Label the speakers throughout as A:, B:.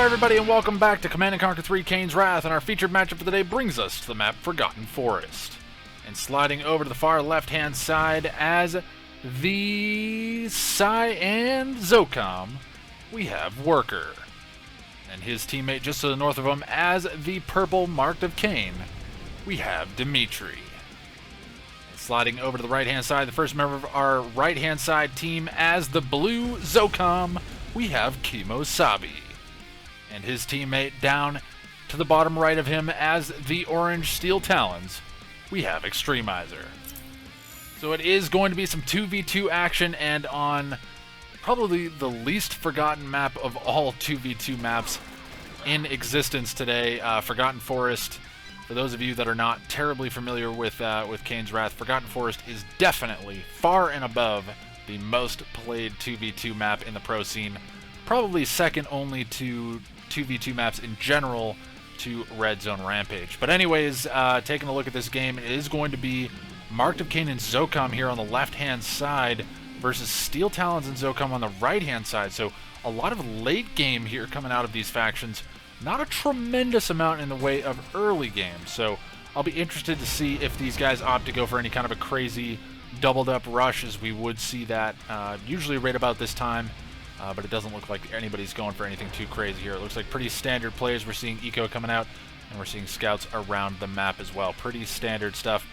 A: everybody, and welcome back to Command & Conquer 3 Kane's Wrath, and our featured matchup for the day brings us to the map Forgotten Forest. And sliding over to the far left-hand side as the and ZOCOM, we have Worker. And his teammate just to the north of him as the purple marked of Kane, we have Dimitery. And sliding over to the right-hand side, the first member of our right-hand side team as the blue ZOCOM, we have Kimosabe. And his teammate down to the bottom right of him as the orange Steel Talons, we have Xtremizer. So it is going to be some 2v2 action, and on probably the least forgotten map of all 2v2 maps in existence today, Forgotten Forest. For those of you that are not terribly familiar with Kane's Wrath, Forgotten Forest is definitely far and above the most played 2v2 map in the pro scene. Probably second only to 2v2 maps in general to Red Zone Rampage. But anyways, taking a look at this game, it is going to be Marked of Kane and ZOCOM here on the left-hand side versus Steel Talons and ZOCOM on the right-hand side. So a lot of late game here coming out of these factions. Not a tremendous amount in the way of early game. So I'll be interested to see if these guys opt to go for any kind of a crazy doubled up rush, as we would see that usually right about this time. But it doesn't look like anybody's going for anything too crazy here. It looks like pretty standard plays. We're seeing Eco coming out, and we're seeing scouts around the map as well. Pretty standard stuff.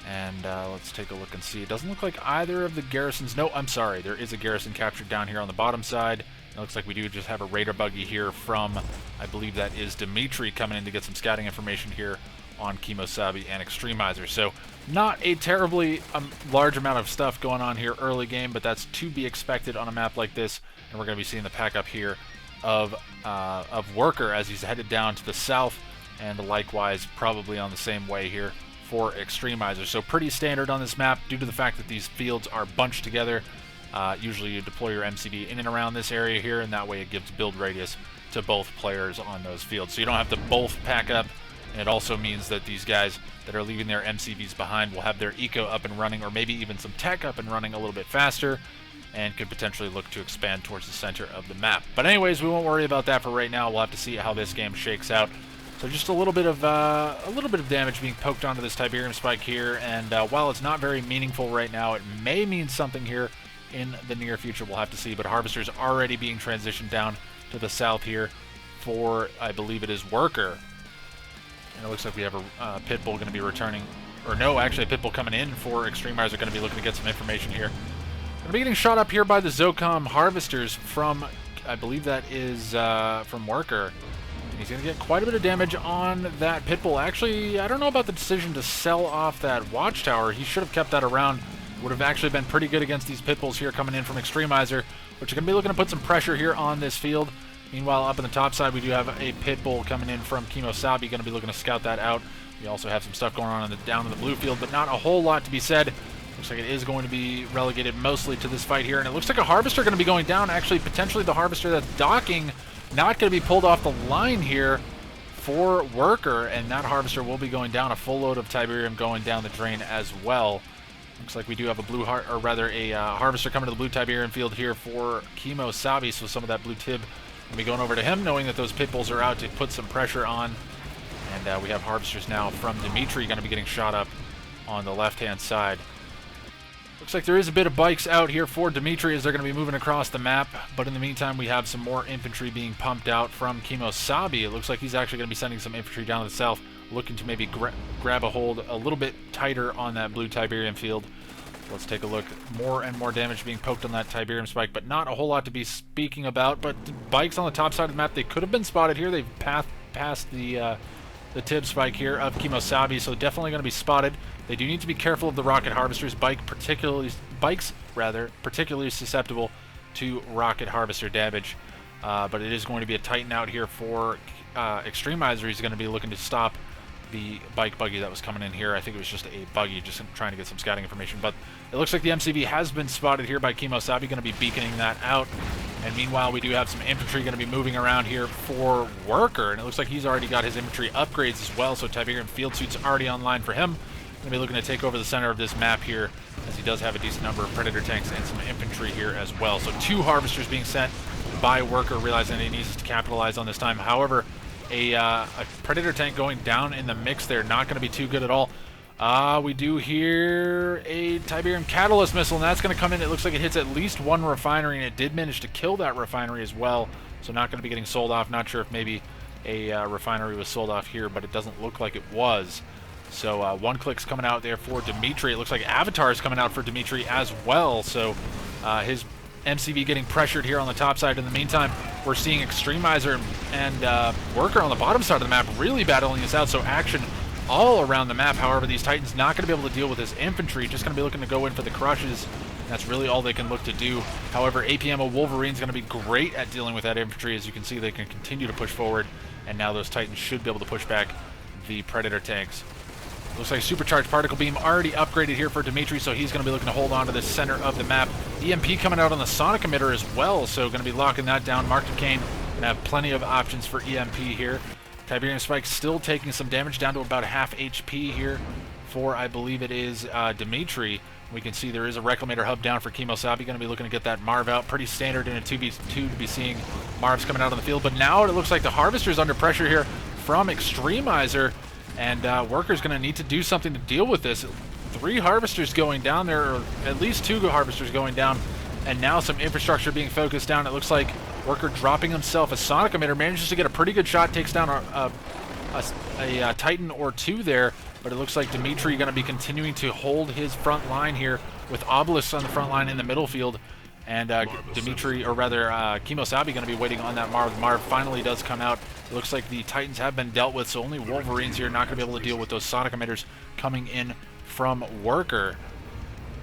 A: And let's take a look and see. It doesn't look like either of the garrisons. No, I'm sorry. There is a garrison captured down here on the bottom side. It looks like we do just have a raider buggy here from, I believe that is Dimitery, coming in to get some scouting information here on Kimosabe and Xtremizer. So not a terribly large amount of stuff going on here early game, but that's to be expected on a map like this. And we're going to be seeing the pack up here of Worker as he's headed down to the south, and likewise probably on the same way here for Xtremizer. So pretty standard on this map due to the fact that these fields are bunched together. Usually you deploy your MCV in and around this area here, and that way it gives build radius to both players on those fields. So you don't have to both pack up. And it also means that these guys that are leaving their MCVs behind will have their eco up and running, or maybe even some tech up and running a little bit faster, and could potentially look to expand towards the center of the map. But anyways, we won't worry about that for right now. We'll have to see how this game shakes out. So just a little bit of damage being poked onto this Tiberium spike here, and while it's not very meaningful right now, it may mean something here in the near future. We'll have to see. But Harvester's already being transitioned down to the south here for, I believe it is Worker. And it looks like we have a Pitbull going to be returning. Or no, actually a Pitbull coming in for Xtremizer. Going to be looking to get some information here. Going to be getting shot up here by the ZOCOM Harvesters from, I believe that is from Worker. And he's going to get quite a bit of damage on that Pitbull. Actually, I don't know about the decision to sell off that Watchtower. He should have kept that around. Would have actually been pretty good against these Pitbulls here coming in from Xtremizer, which are going to be looking to put some pressure here on this field. Meanwhile, up on the top side, we do have a Pitbull coming in from Kimosabe, going to be looking to scout that out. We also have some stuff going on down in the blue field, but not a whole lot to be said. Looks like it is going to be relegated mostly to this fight here, and it looks like a Harvester going to be going down. Actually, potentially the Harvester that's docking, not going to be pulled off the line here for Worker, and that Harvester will be going down. A full load of Tiberium going down the drain as well. Looks like we do have a blue Harvester coming to the blue Tiberium field here for Kimosabe, so some of that blue Tib will be going over to him, knowing that those Pitbulls are out to put some pressure on. And we have Harvesters now from Dimitery going to be getting shot up on the left-hand side. Looks like there is a bit of bikes out here for Dimitery as they're going to be moving across the map, but in the meantime we have some more infantry being pumped out from Kimosabe. It looks like he's actually going to be sending some infantry down to the south, looking to maybe grab a hold a little bit tighter on that blue Tiberium field. Let's take a look. More and more damage being poked on that Tiberium spike, but not a whole lot to be speaking about. But the bikes on the top side of the map, they could have been spotted here. They've passed the Tib spike here of Kimosabe, so definitely going to be spotted. They do need to be careful of the rocket harvesters. Bikes particularly susceptible to rocket harvester damage. But it is going to be a tighten out here for Xtremizer. He's going to be looking to stop the bike buggy that was coming in here. I think it was just a buggy, just trying to get some scouting information. But it looks like the MCV has been spotted here by Kimosabe, going to be beaconing that out. And meanwhile, we do have some infantry going to be moving around here for Worker. And it looks like he's already got his infantry upgrades as well, so Tiberium field suits already online for him. Going to be looking to take over the center of this map here, as he does have a decent number of Predator tanks and some infantry here as well. So 2 Harvesters being sent by Worker, realizing that he needs to capitalize on this time. However, a Predator tank going down in the mix there, not going to be too good at all. We do hear a Tiberium Catalyst missile, and that's going to come in. It looks like it hits at least one refinery, and it did manage to kill that refinery as well. So not going to be getting sold off. Not sure if maybe a refinery was sold off here, but it doesn't look like it was. So one click's coming out there for Dimitery. It looks like Avatar is coming out for Dimitery as well. So his MCV getting pressured here on the top side. In the meantime, we're seeing Xtremizer and Worker on the bottom side of the map really battling this out. So action all around the map. However, these Titans not going to be able to deal with his infantry. Just going to be looking to go in for the crushes. That's really all they can look to do. However, APMO Wolverine's going to be great at dealing with that infantry. As you can see, they can continue to push forward. And now those Titans should be able to push back the Predator tanks. Looks like Supercharged Particle Beam already upgraded here for Dimitery, so he's going to be looking to hold on to the center of the map. EMP coming out on the Sonic Emitter as well, so going to be locking that down. Mark of Kane going to have plenty of options for EMP here. Tiberium Spike still taking some damage, down to about half HP here for, I believe it is, Dimitery. We can see there is a Reclamator hub down for Kimosabe. Going to be looking to get that Marv out. Pretty standard in a 2v2 to be seeing Marvs coming out on the field, but now it looks like the Harvester's under pressure here from Xtremizer. And Worker's going to need to do something to deal with this. 3 Harvesters going down there, or at least 2 Harvesters going down, and now some infrastructure being focused down. It looks like Worker dropping himself a Sonic Emitter, manages to get a pretty good shot, takes down a Titan or 2 there, but it looks like Dimitery going to be continuing to hold his front line here with Obelisks on the front line in the middle field. And Dimitery, or rather Kimosabe, going to be waiting on that Marv. Marv finally does come out. It looks like the Titans have been dealt with, so only Wolverines here, not going to be able to deal with those Sonic Emitters coming in from Worker.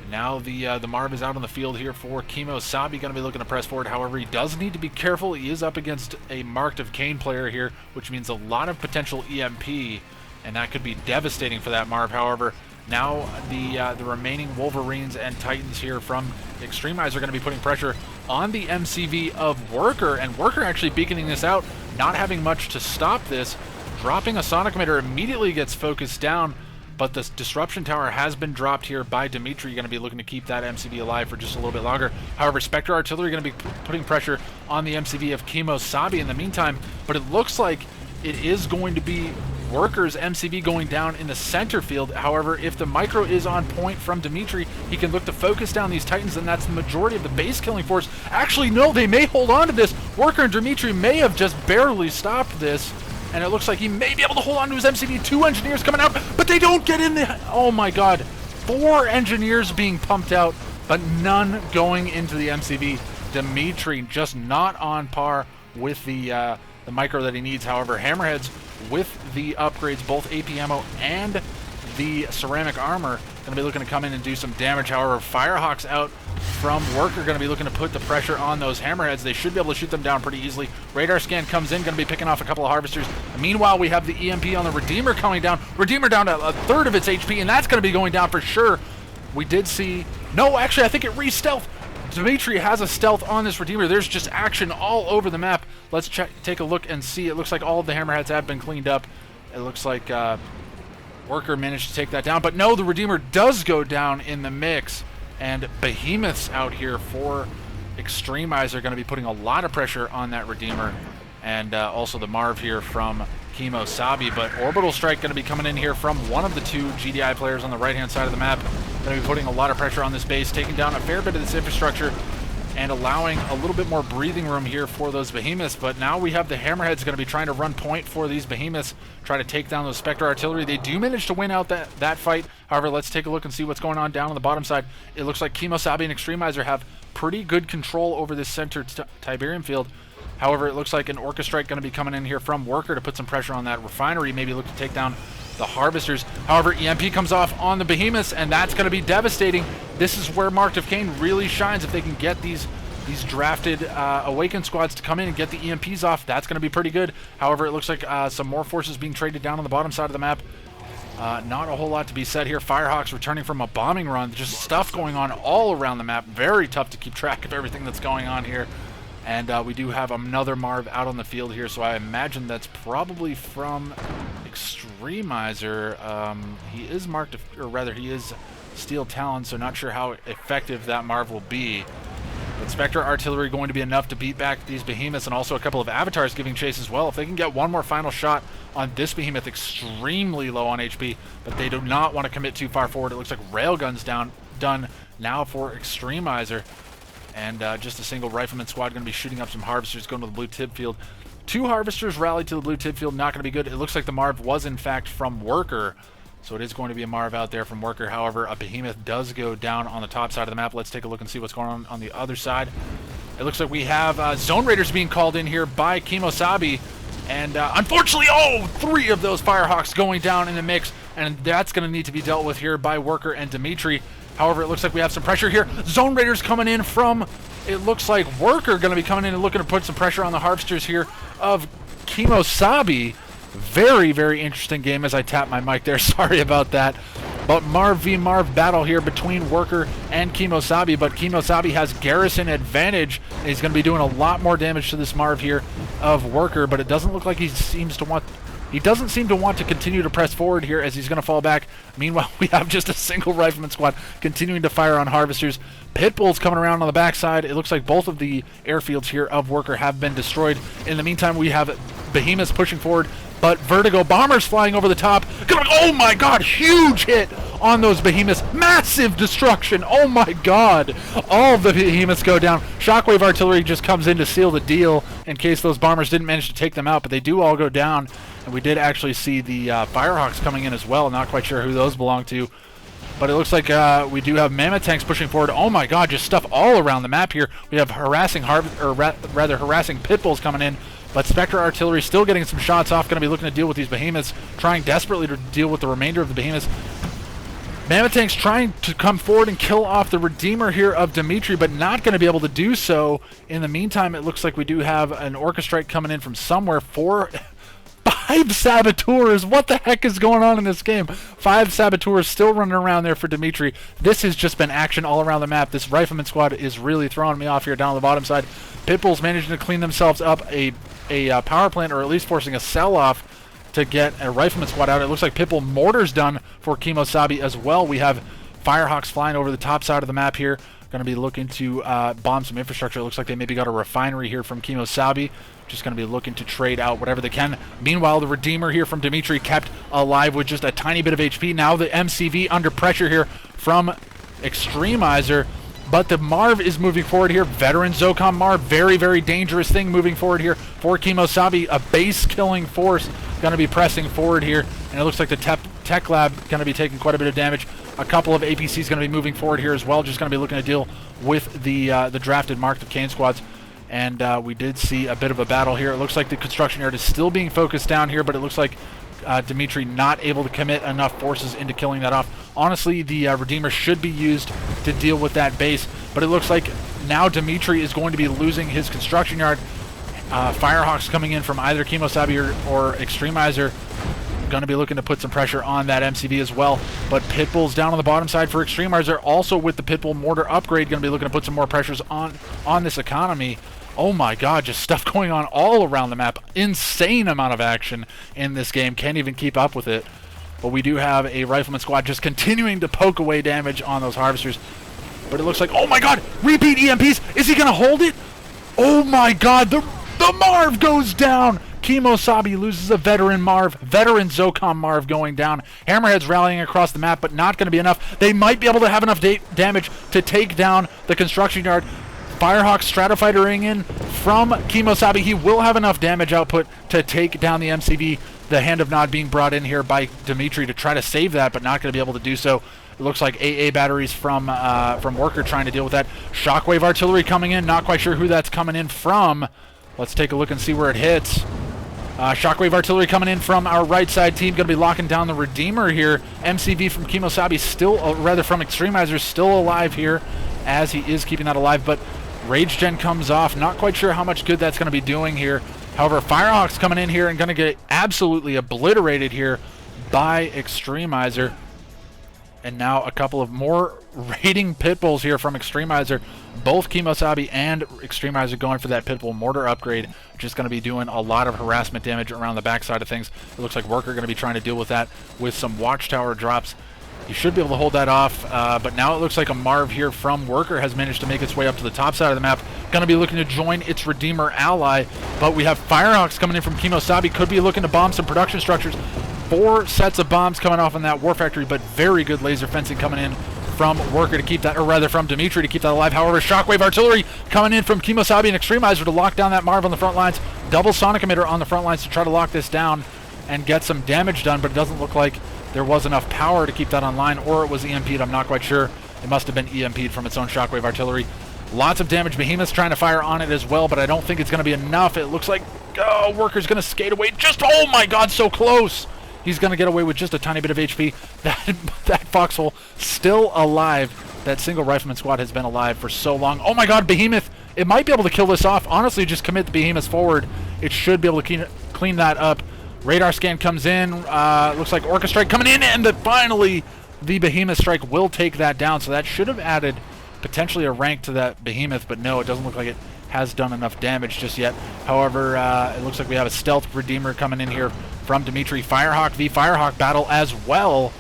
A: Now the Marv is out on the field here for Kimosabe, going to be looking to press forward. However, he does need to be careful. He is up against a Marked of Kane player here, which means a lot of potential EMP, and that could be devastating for that Marv. However, now the remaining Wolverines and Titans here from Xtremizer are going to be putting pressure on the MCV of Worker, and Worker actually beaconing this out, not having much to stop this. Dropping a Sonic Emitter immediately gets focused down, but the Disruption Tower has been dropped here by Dimitery. Going to be looking to keep that MCV alive for just a little bit longer. However, Spectre Artillery going to be putting pressure on the MCV of Kimosabe in the meantime, but it looks like it is going to be Worker's MCV going down in the center field. However, if the micro is on point from Dimitery, he can look to focus down these Titans, and that's the majority of the base killing force. Actually, no, they may hold on to this. Worker and Dimitery may have just barely stopped this, and it looks like he may be able to hold on to his MCV. 2 engineers coming out, but they don't get in the... Oh my god. 4 engineers being pumped out, but none going into the MCV. Dimitery just not on par with the micro that he needs. However, Hammerheads with the upgrades, both AP ammo and the ceramic armor, going to be looking to come in and do some damage. However, Firehawks out from Worker, going to be looking to put the pressure on those Hammerheads. They should be able to shoot them down pretty easily. Radar scan comes in, going to be picking off a couple of Harvesters. Meanwhile, we have the EMP on the Redeemer coming down. Redeemer down to a third of its HP, and that's going to be going down for sure. We did see... No, actually, I think it re-stealth. Dimitery has a stealth on this Redeemer. There's just action all over the map. Let's take a look and see. It looks like all of the Hammerheads have been cleaned up. It looks like Worker managed to take that down. But no, the Redeemer does go down in the mix. And Behemoths out here for Xtremizer are going to be putting a lot of pressure on that Redeemer. And also the Marv here from Kimosabe. But Orbital Strike going to be coming in here from one of the 2 GDI players on the right-hand side of the map. Going to be putting a lot of pressure on this base, taking down a fair bit of this infrastructure, and allowing a little bit more breathing room here for those Behemoths. But now we have the Hammerheads going to be trying to run point for these Behemoths, try to take down those Spectre Artillery. They do manage to win out that fight. However, let's take a look and see what's going on down on the bottom side. It looks like Kimosabe and Xtremizer have pretty good control over this center Tiberium field. However, it looks like an Orca Strike going to be coming in here from Worker to put some pressure on that refinery, maybe look to take down the Harvesters. However, EMP comes off on the Behemoths, and that's going to be devastating. This is where Marked of Kane really shines. If they can get these drafted Awakened squads to come in and get the EMPs off, that's going to be pretty good. However, it looks like some more forces being traded down on the bottom side of the map. Not a whole lot to be said here. Firehawks returning from a bombing run. Just stuff going on all around the map. Very tough to keep track of everything that's going on here. And we do have another Marv out on the field here, so I imagine that's probably from Xtremizer. He is marked, or rather he is Steel Talon, so not sure how effective that Marv will be. But Spectre Artillery going to be enough to beat back these behemoths, and also a couple of avatars giving chase as well. If they can get one more final shot on this behemoth, extremely low on HP, but they do not want to commit too far forward. It looks like Railgun's done now for Xtremizer, and just a single rifleman squad going to be shooting up some harvesters going to the blue tib field. 2 harvesters rallied to the blue tib field, not going to be good. It looks like the Marv was in fact from Worker, so it is going to be a Marv out there from Worker. However, a behemoth does go down on the top side of the map. Let's take a look and see what's going on the other side. It looks like we have Zone Raiders being called in here by Kimosabe, and unfortunately, 3 of those Firehawks going down in the mix, and that's going to need to be dealt with here by Worker and Dimitery. However, it looks like we have some pressure here. Zone Raiders coming in from, it looks like Worker going to be coming in and looking to put some pressure on the harvesters here of Kimosabe. Very, very interesting game as I tap my mic there. Sorry about that. But Marv v Marv battle here between Worker and Kimosabe. But Kimosabe has garrison advantage, and he's going to be doing a lot more damage to this Marv here of Worker. But it doesn't look like he doesn't seem to want to continue to press forward here, as he's going to fall back. Meanwhile, we have just a single rifleman squad continuing to fire on harvesters. Pitbull's coming around on the backside. It looks like both of the airfields here of Worker have been destroyed. In the meantime, we have behemoths pushing forward, but Vertigo bombers flying over the top. Oh my god, huge hit on those behemoths. Massive destruction. Oh my god. All of the behemoths go down. Shockwave artillery just comes in to seal the deal in case those bombers didn't manage to take them out, but they do all go down. And we did actually see the Firehawks coming in as well. Not quite sure who those belong to. But it looks like we do have mammoth tanks pushing forward. Oh my god, just stuff all around the map here. We have harassing pit bulls coming in. But Spectre Artillery still getting some shots off. Going to be looking to deal with these behemoths. Trying desperately to deal with the remainder of the behemoths. Mammoth tanks trying to come forward and kill off the Redeemer here of Dimitery, but not going to be able to do so. In the meantime, it looks like we do have an Orchestrite coming in from somewhere. 5 Saboteurs. What the heck is going on in this game? 5 Saboteurs still running around there for Dimitery. This has just been action all around the map. This Rifleman squad is really throwing me off here down on the bottom side. Pitbull's managing to clean themselves up a power plant, or at least forcing a sell-off to get a Rifleman squad out. It looks like Pitbull mortar's done for Kimosabe as well. We have Firehawks flying over the top side of the map here. Going to be looking to bomb some infrastructure. It looks like they maybe got a refinery here from Kimosabe. Just going to be looking to trade out whatever they can. Meanwhile, the Redeemer here from Dimitery kept alive with just a tiny bit of HP. Now the MCV under pressure here from Xtremizer. But the Marv is moving forward here. Veteran ZOCOM Marv, very, very dangerous thing moving forward here for Kimosabe. A base-killing force going to be pressing forward here. And it looks like the Tech Lab going to be taking quite a bit of damage. A couple of APCs going to be moving forward here as well. Just going to be looking to deal with the drafted Mark of Kane squads. And we did see a bit of a battle here. It looks like the construction yard is still being focused down here, but it looks like Dimitery not able to commit enough forces into killing that off. Honestly, the Redeemer should be used to deal with that base, but it looks like now Dimitery is going to be losing his construction yard. Firehawks coming in from either Kimosabe or Xtremizer. Going to be looking to put some pressure on that MCV as well. But Pitbull's down on the bottom side for Xtremizer. Also with the Pitbull mortar upgrade, going to be looking to put some more pressures on this economy. Oh my god, just stuff going on all around the map. Insane amount of action in this game. Can't even keep up with it. But we do have a Rifleman squad just continuing to poke away damage on those harvesters. But it looks like, oh my god, repeat EMPs. Is he going to hold it? Oh my god, the Marv goes down. Kimosabe loses a veteran Marv. Veteran ZOCOM Marv going down. Hammerhead's rallying across the map, but not going to be enough. They might be able to have enough damage to take down the construction yard. Firehawk Stratofightering in from Kimosabe. He will have enough damage output to take down the MCV. The Hand of Nod being brought in here by Dimitery to try to save that, but not going to be able to do so. It looks like AA batteries from Worker trying to deal with that. Shockwave artillery coming in. Not quite sure who that's coming in from. Let's take a look and see where it hits. Shockwave artillery coming in from our right side team. Going to be locking down the Redeemer here. MCV from Kimosabe still, rather from Xtremizer, still alive here as he is keeping that alive. But Rage Gen comes off. Not quite sure how much good that's going to be doing here. However, Firehawk's coming in here and going to get absolutely obliterated here by Xtremizer. And now a couple of more raiding Pitbulls here from Xtremizer. Both Kimosabe and Xtremizer going for that Pitbull mortar upgrade. Just going to be doing a lot of harassment damage around the backside of things. It looks like Worker going to be trying to deal with that with some Watchtower drops. You should be able to hold that off, but now it looks like a Marv here from Worker has managed to make its way up to the top side of the map. Going to be looking to join its Redeemer ally, but we have Firehawks coming in from Kimosabe. Could be looking to bomb some production structures. 4 sets of bombs coming off on that War Factory, but very good laser fencing coming in from Worker to keep that, or rather from Dimitery to keep that alive. However, Shockwave Artillery coming in from Kimosabe and Xtremizer to lock down that Marv on the front lines. Double Sonic Emitter on the front lines to try to lock this down and get some damage done, but it doesn't look like there was enough power to keep that online, or it was EMP'd. I'm not quite sure. It must have been EMP'd from its own Shockwave Artillery. Lots of damage. Behemoth's trying to fire on it as well, but I don't think it's going to be enough. It looks like, oh, Worker's going to skate away. Just, oh my god, so close! He's going to get away with just a tiny bit of HP. That Foxhole still alive. That single Rifleman squad has been alive for so long. Oh my god, Behemoth! It might be able to kill this off. Honestly, just commit the Behemoths forward. It should be able to clean that up. Radar scan comes in. Looks like Orca Strike coming in, and finally the Behemoth Strike will take that down. So that should have added potentially a rank to that Behemoth, but no, it doesn't look like it has done enough damage just yet. However, it looks like we have a Stealth Redeemer coming in here from Dimitery. Firehawk v Firehawk battle as well.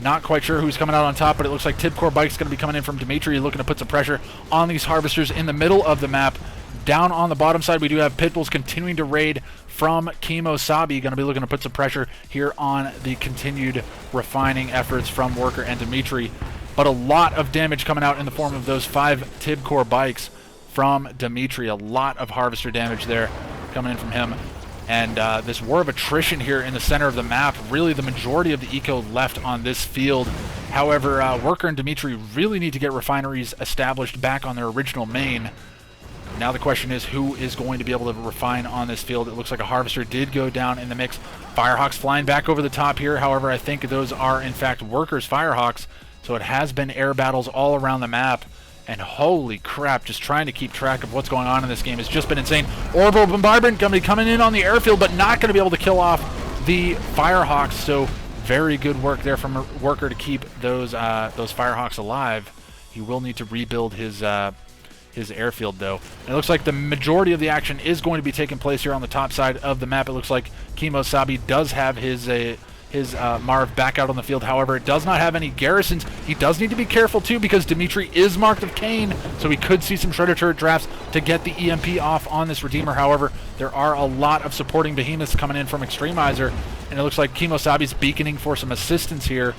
A: Not quite sure who's coming out on top, but it looks like Tibcore Bike's going to be coming in from Dimitery, looking to put some pressure on these Harvesters in the middle of the map. Down on the bottom side, we do have Pitbulls continuing to raid from Kimosabe. Going to be looking to put some pressure here on the continued refining efforts from Worker and Dimitery. But a lot of damage coming out in the form of those 5 Tibcore Bikes from Dimitery. A lot of Harvester damage there coming in from him. And this war of attrition here in the center of the map, really the majority of the eco left on this field. However, Worker and Dimitery really need to get refineries established back on their original main. Now the question is, who is going to be able to refine on this field? It looks like a Harvester did go down in the mix. Firehawks flying back over the top here. However, I think those are, in fact, Workers' Firehawks. So it has been air battles all around the map. And holy crap, just trying to keep track of what's going on in this game has just been insane. Orbital Bombardment going to be coming in on the airfield, but not going to be able to kill off the Firehawks. So very good work there from a Worker to keep those Firehawks alive. He will need to rebuild his airfield, though. And it looks like the majority of the action is going to be taking place here on the top side of the map. It looks like Kimosabe does have his Marv back out on the field. However, it does not have any garrisons. He does need to be careful, too, because Dimitery is marked of Kane, so we could see some Shredder Turret drafts to get the EMP off on this Redeemer. However, there are a lot of supporting Behemoths coming in from Xtremizer, and it looks like Kimosabe's beaconing for some assistance here.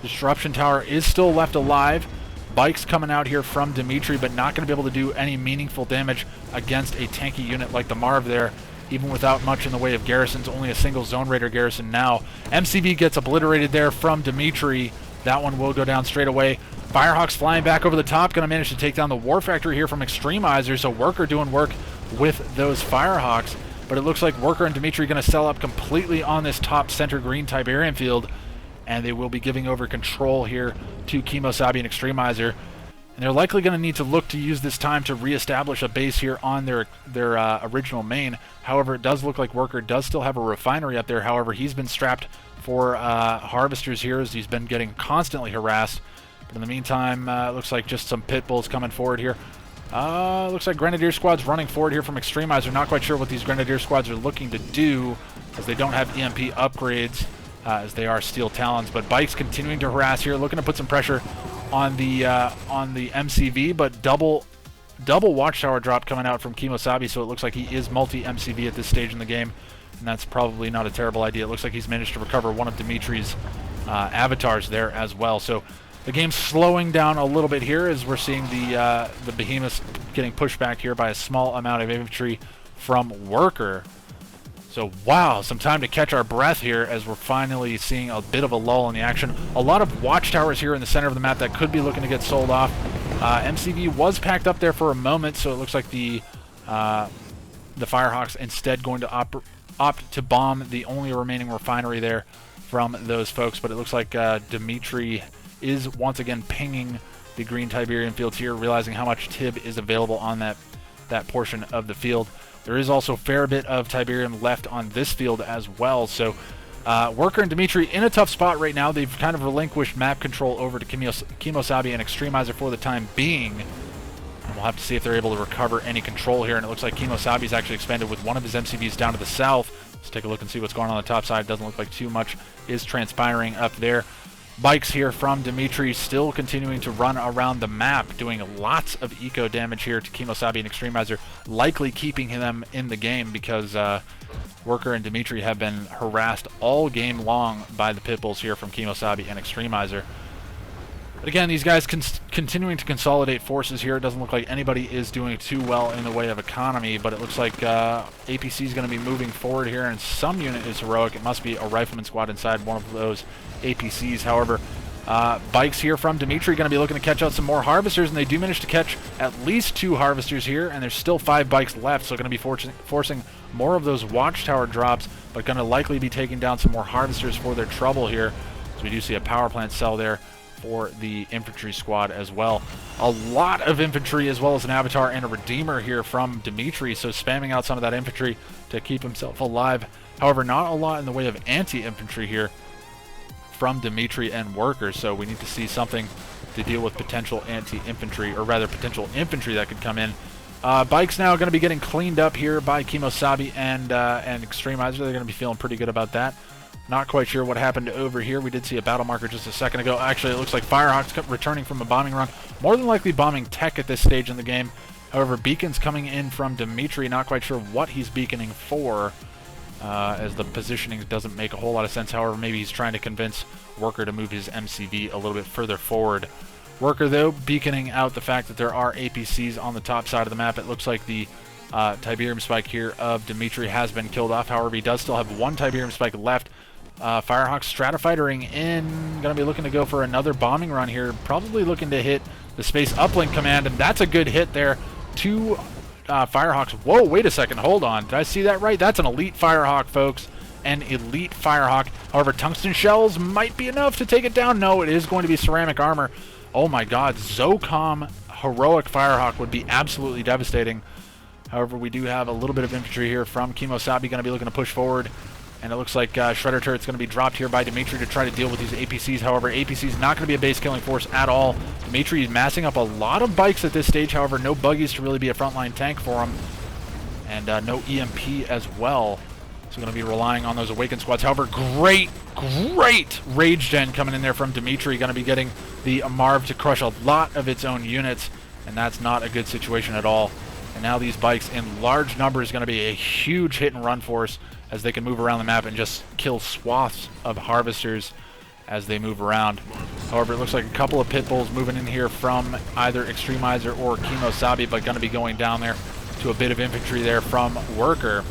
A: Disruption Tower is still left alive. Bikes coming out here from Dimitery, but not going to be able to do any meaningful damage against a tanky unit like the Marv there, even without much in the way of garrisons. Only a single Zone Raider garrison now. MCV gets obliterated there from Dimitery. That one will go down straight away. Firehawks flying back over the top, going to manage to take down the War Factory here from Xtremizer, so Worker doing work with those Firehawks. But it looks like Worker and Dimitery going to sell up completely on this top center green Tiberium field, and they will be giving over control here to Kimosabe and Xtremizer. And they're likely going to need to look to use this time to reestablish a base here on their original main. However, it does look like Worker does still have a refinery up there. However, he's been strapped for Harvesters here as he's been getting constantly harassed. But in the meantime, it looks like just some pit bulls coming forward here. Looks like Grenadier Squad's running forward here from Xtremizer. Not quite sure what these Grenadier Squads are looking to do, as they don't have EMP upgrades, as they are Steel Talons. But Bike's continuing to harass here, looking to put some pressure on the MCV, but double Watchtower drop coming out from Kimosabe, so it looks like he is multi-MCV at this stage in the game, and that's probably not a terrible idea. It looks like he's managed to recover one of Dimitery's avatars there as well. So the game's slowing down a little bit here as we're seeing the Behemoths getting pushed back here by a small amount of infantry from Worker. So, wow, some time to catch our breath here as we're finally seeing a bit of a lull in the action. A lot of watchtowers here in the center of the map that could be looking to get sold off. MCV was packed up there for a moment, so it looks like the Firehawks instead going to opt to bomb the only remaining refinery there from those folks. But it looks like Dimitery is once again pinging the green Tiberium fields here, realizing how much Tib is available on that portion of the field. There is also a fair bit of Tiberium left on this field as well. So Worker and Dimitery in a tough spot right now. They've kind of relinquished map control over to Kimosabe and Xtremizer for the time being. And we'll have to see if they're able to recover any control here. And it looks like Kimosabe's actually expanded with one of his MCVs down to the south. Let's take a look and see what's going on the top side. Doesn't look like too much is transpiring up there. bikes here from Dimitery still continuing to run around the map, doing lots of eco damage here to Kimosabe and Xtremizer, likely keeping them in the game because Worker and Dimitery have been harassed all game long by the pitbulls here from Kimosabe and Xtremizer. But again, these guys continuing to consolidate forces here. It doesn't look like anybody is doing too well in the way of economy, but it looks like APC is going to be moving forward here, and some unit is heroic. It must be a rifleman squad inside one of those APCs. However, bikes here from Dimitery going to be looking to catch out some more harvesters, and they do manage to catch at least 2 harvesters here, and there's still 5 bikes left, so going to be forcing more of those watchtower drops, but going to likely be taking down some more harvesters for their trouble here. So we do see a power plant cell there for the infantry squad as well. A lot of infantry as well as an avatar and a redeemer here from Dimitery, so spamming out some of that infantry to keep himself alive. However, not a lot in the way of anti-infantry here from Dimitery and Workers, so we need to see something to deal with potential anti-infantry, or rather potential infantry that could come in. Bikes now going to be getting cleaned up here by Kimosabe and Xtremizer. They're going to be feeling pretty good about that. Not quite sure what happened over here. We did see a battle marker just a second ago. Actually, it looks like Firehawks kept returning from a bombing run. More than likely bombing tech at this stage in the game. However, beacons coming in from Dimitery. Not quite sure what he's beaconing for, as the positioning doesn't make a whole lot of sense. However, maybe he's trying to convince Worker to move his MCV a little bit further forward. Worker, though, beaconing out the fact that there are APCs on the top side of the map. It looks like the Tiberium Spike here of Dimitery has been killed off. However, he does still have 1 Tiberium Spike left. Firehawk Stratifighting in, going to be looking to go for another bombing run here, probably looking to hit the Space Uplink command, and that's a good hit there. 2 Firehawks. Whoa, wait a second, hold on. Did I see that right? That's an elite Firehawk, folks. An elite Firehawk. However, tungsten shells might be enough to take it down. No, it is going to be ceramic armor. Oh my god, ZOCOM heroic Firehawk would be absolutely devastating. However, we do have a little bit of infantry here from Kimosabe, going to be looking to push forward. And it looks like Shredder Turret's going to be dropped here by Dimitery to try to deal with these APCs. However, APC's not going to be a base killing force at all. Dimitery is massing up a lot of bikes at this stage. However, no buggies to really be a frontline tank for him. And no EMP as well. So going to be relying on those Awakened squads. However, great Rage Gen coming in there from Dimitery. Going to be getting the Marv to crush a lot of its own units. And that's not a good situation at all. And now these bikes in large numbers going to be a huge hit and run force, as they can move around the map and just kill swaths of harvesters as they move around. However, it looks like a couple of pitbulls moving in here from either Xtremizer or Kimosabe, but going to be going down there to a bit of infantry there from Worker.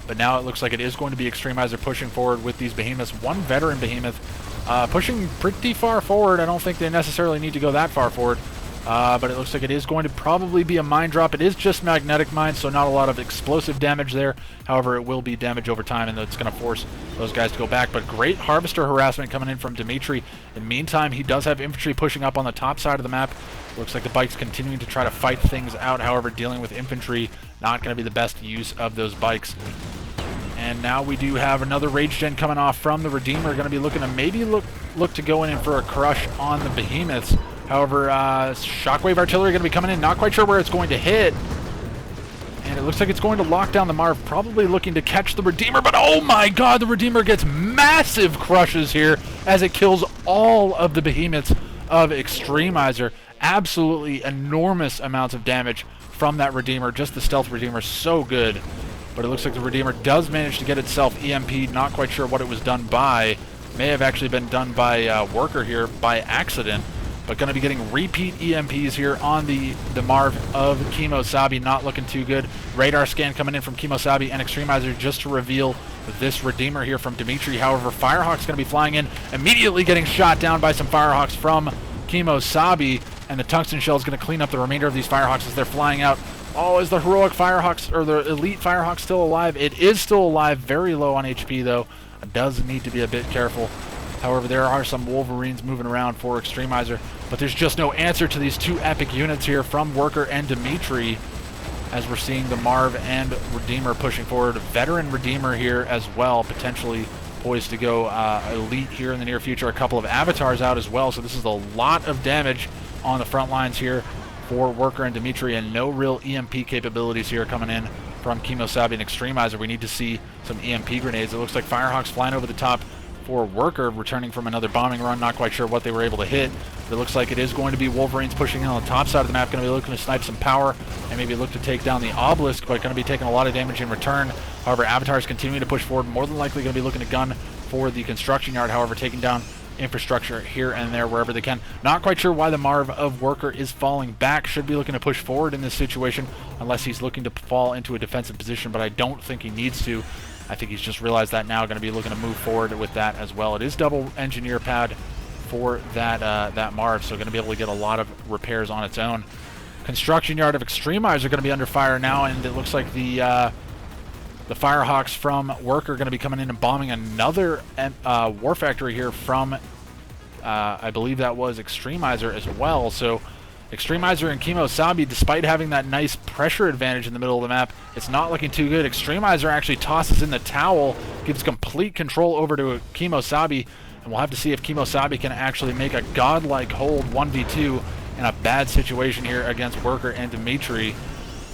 A: But now it looks like it is going to be Xtremizer pushing forward with these behemoths. 1 veteran behemoth pushing pretty far forward. I don't think they necessarily need to go that far forward. But it looks like it is going to probably be a mine drop. It is just magnetic mine, so not a lot of explosive damage there. However, it will be damage over time, and it's going to force those guys to go back. But great harvester harassment coming in from Dimitery. In the meantime, he does have infantry pushing up on the top side of the map. Looks like the bike's continuing to try to fight things out. However, dealing with infantry, not going to be the best use of those bikes. And now we do have another Rage Gen coming off from the Redeemer. Going to be looking to maybe look to go in for a crush on the Behemoths. However, Shockwave Artillery going to be coming in. Not quite sure where it's going to hit. And it looks like it's going to lock down the Marv. Probably looking to catch the Redeemer. But oh my god, the Redeemer gets massive crushes here as it kills all of the Behemoths of Xtremizer. Absolutely enormous amounts of damage from that Redeemer. Just the stealth Redeemer, so good. But it looks like the Redeemer does manage to get itself EMP'd. Not quite sure what it was done by. May have actually been done by Worker here by accident. But going to be getting repeat EMPs here on the Marv of Kimosabe. Not looking too good. Radar scan coming in from Kimosabe and Xtremizer just to reveal this Redeemer here from Dimitery. However, Firehawk's going to be flying in, immediately getting shot down by some Firehawks from Kimosabe. And the Tungsten Shell is going to clean up the remainder of these Firehawks as they're flying out. Oh, is the heroic Firehawks, or the elite Firehawk still alive? It is still alive. Very low on HP, though. It does need to be a bit careful. However, there are some Wolverines moving around for Xtremizer, but there's just no answer to these two epic units here from Worker and Dimitery, as we're seeing the Marv and Redeemer pushing forward. Veteran Redeemer here as well, potentially poised to go elite here in the near future. A couple of avatars out as well, so this is a lot of damage on the front lines here for Worker and Dimitery, and no real EMP capabilities here coming in from Kimosabe and Xtremizer. We need to see some EMP grenades. It looks like Firehawk's flying over the top for Worker, returning from another bombing run. Not quite sure what they were able to hit. But it looks like it is going to be Wolverines pushing in on the top side of the map, going to be looking to snipe some power and maybe look to take down the Obelisk, but going to be taking a lot of damage in return. However, Avatar's continuing to push forward, more than likely going to be looking to gun for the construction yard, however, taking down infrastructure here and there wherever they can. Not quite sure why the Marv of Worker is falling back. Should be looking to push forward in this situation unless he's looking to fall into a defensive position, but I don't think he needs to. I think he's just realized that now, going to be looking to move forward with that as well. It is double engineer pad for that Marv, so going to be able to get a lot of repairs on its own. Construction yard of Xtremizer going to be under fire now, and it looks like the Firehawks from Worker are going to be coming in and bombing another war factory here from, I believe that was Xtremizer as well. So Xtremizer and Kimosabe, despite having that nice pressure advantage in the middle of the map, it's not looking too good. Xtremizer actually tosses in the towel, gives complete control over to Kimosabe, and we'll have to see if Kimosabe can actually make a godlike hold 1v2 in a bad situation here against Worker and Dimitery.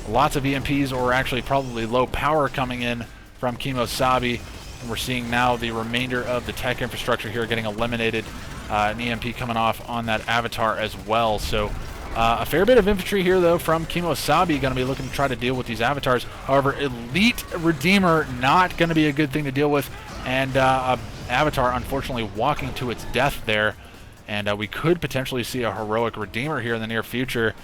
A: Lots of EMPs, or actually probably low power coming in from Kimosabe, and we're seeing now the remainder of the tech infrastructure here getting eliminated. An EMP coming off on that Avatar as well. So a fair bit of infantry here, though, from Kimosabe, going to be looking to try to deal with these Avatars. However, Elite Redeemer not going to be a good thing to deal with, and Avatar unfortunately walking to its death there, and we could potentially see a heroic Redeemer here in the near future.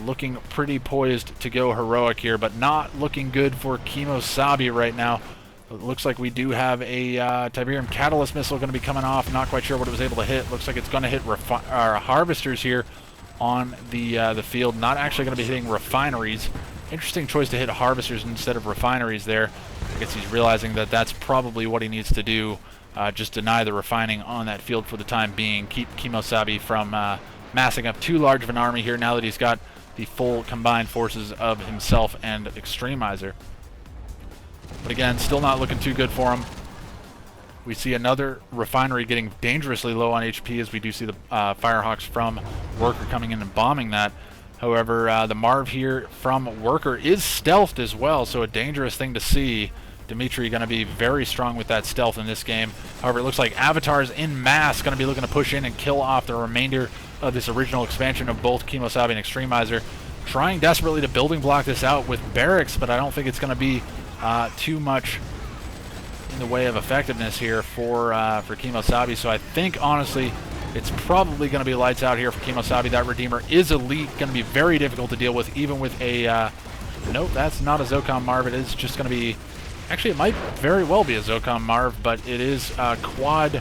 A: Looking pretty poised to go heroic here, but not looking good for Kimosabe right now. It looks like we do have a Tiberium Catalyst missile going to be coming off. Not quite sure what it was able to hit. Looks like it's going to hit harvesters here on the field. Not actually going to be hitting refineries. Interesting choice to hit harvesters instead of refineries there. I guess he's realizing that that's probably what he needs to do. Just deny the refining on that field for the time being. Keep Kimosabe from massing up too large of an army here now that he's got the full combined forces of himself and Xtremizer. But again, still not looking too good for him. We see another refinery getting dangerously low on HP, as we do see the Firehawks from Worker coming in and bombing that. However, the Marv here from Worker is stealthed as well, so a dangerous thing to see. Dimitery going to be very strong with that stealth in this game. However, it looks like Avatars in mass going to be looking to push in and kill off the remainder of this original expansion of both Kimosabe and Xtremizer. Trying desperately to building block this out with barracks, but I don't think it's going to be too much in the way of effectiveness here for Kimosabe. So I think, honestly, it's probably going to be lights out here for Kimosabe. That Redeemer is elite, going to be very difficult to deal with, even with a... nope, that's not a ZOCOM Marv. It is just going to be... Actually, it might very well be a ZOCOM Marv, but it is quad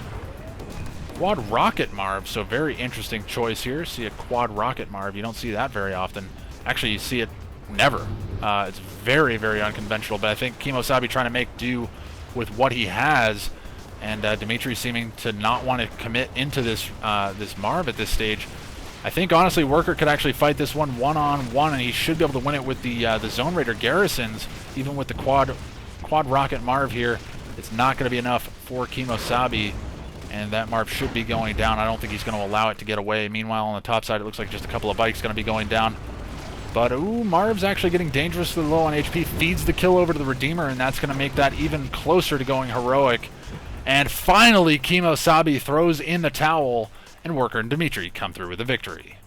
A: rocket Marv, so very interesting choice here. See a quad rocket Marv. You don't see that very often. Actually, you see it never. It's very, very unconventional, but I think Kimosabe trying to make do with what he has, and Dimitery seeming to not want to commit into this this Marv at this stage. I think, honestly, Worker could actually fight this one one-on-one, and he should be able to win it with the Zone Raider garrisons, even with the quad rocket Marv here. It's not going to be enough for Kimosabe, and that Marv should be going down. I don't think he's going to allow it to get away. Meanwhile, on the top side, it looks like just a couple of bikes going to be going down. But, ooh, Marv's actually getting dangerously low on HP, feeds the kill over to the Redeemer, and that's going to make that even closer to going heroic. And finally, Kimosabe throws in the towel, and Worker and Dimitery come through with a victory.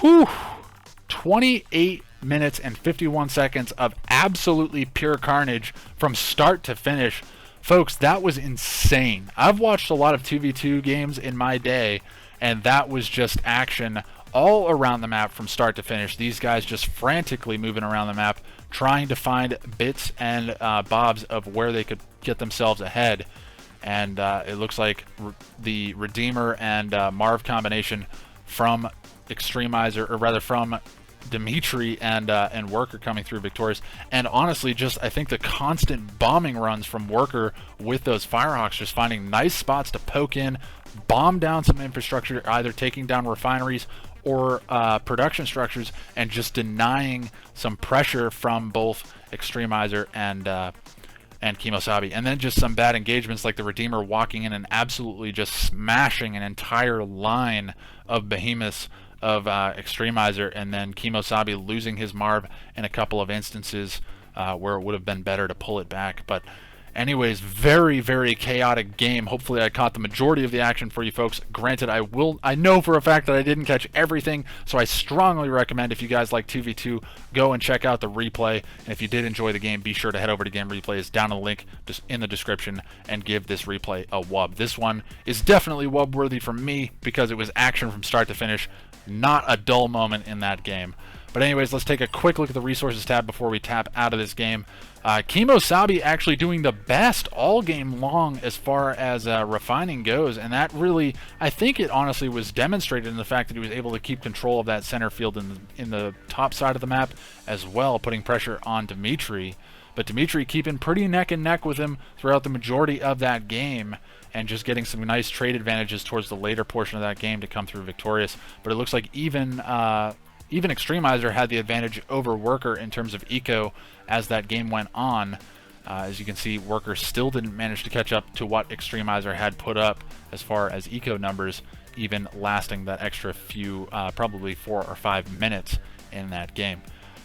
A: Whew! 28 minutes and 51 seconds of absolutely pure carnage from start to finish. Folks, that was insane. I've watched a lot of 2v2 games in my day, and that was just action all around the map from start to finish. These guys just frantically moving around the map, trying to find bits and bobs of where they could get themselves ahead. And it looks like the Redeemer and Marv combination from Xtremizer, or rather from Dimitery and Worker coming through victorious. And honestly, just I think the constant bombing runs from Worker with those Firehawks, just finding nice spots to poke in, bomb down some infrastructure, either taking down refineries or production structures, and just denying some pressure from both Xtremizer and Kimosabe. And then just some bad engagements like the Redeemer walking in and absolutely just smashing an entire line of behemoths of Xtremizer, and then Kimosabe losing his Marv in a couple of instances where it would have been better to pull it back. But Anyways, very, very chaotic game. Hopefully I caught the majority of the action for you folks. Granted, I know for a fact that I didn't catch everything, so I strongly recommend, if you guys like 2v2, go and check out the replay. And if you did enjoy the game, be sure to head over to Game Replays down in the link just in the description and give this replay a wub. This one is definitely wub worthy for me because it was action from start to finish. Not a dull moment in that game. But anyways, let's take a quick look at the resources tab before we tap out of this game. Kimosabe actually doing the best all game long as far as refining goes, and that really, I think it honestly was demonstrated in the fact that he was able to keep control of that center field in the top side of the map as well, putting pressure on Dimitery. But Dimitery keeping pretty neck and neck with him throughout the majority of that game, and just getting some nice trade advantages towards the later portion of that game to come through victorious. But it looks like even Xtremizer had the advantage over Worker in terms of eco as that game went on. As you can see, Worker still didn't manage to catch up to what Xtremizer had put up as far as eco numbers, even lasting that extra few, probably 4 or 5 minutes in that game.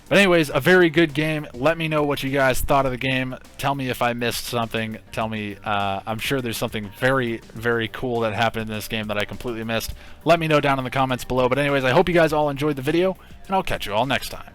A: But anyways, a very good game. Let me know what you guys thought of the game. Tell me if I missed something. Tell me, I'm sure there's something very, very cool that happened in this game that I completely missed. Let me know down in the comments below. But anyways, I hope you guys all enjoyed the video, and I'll catch you all next time.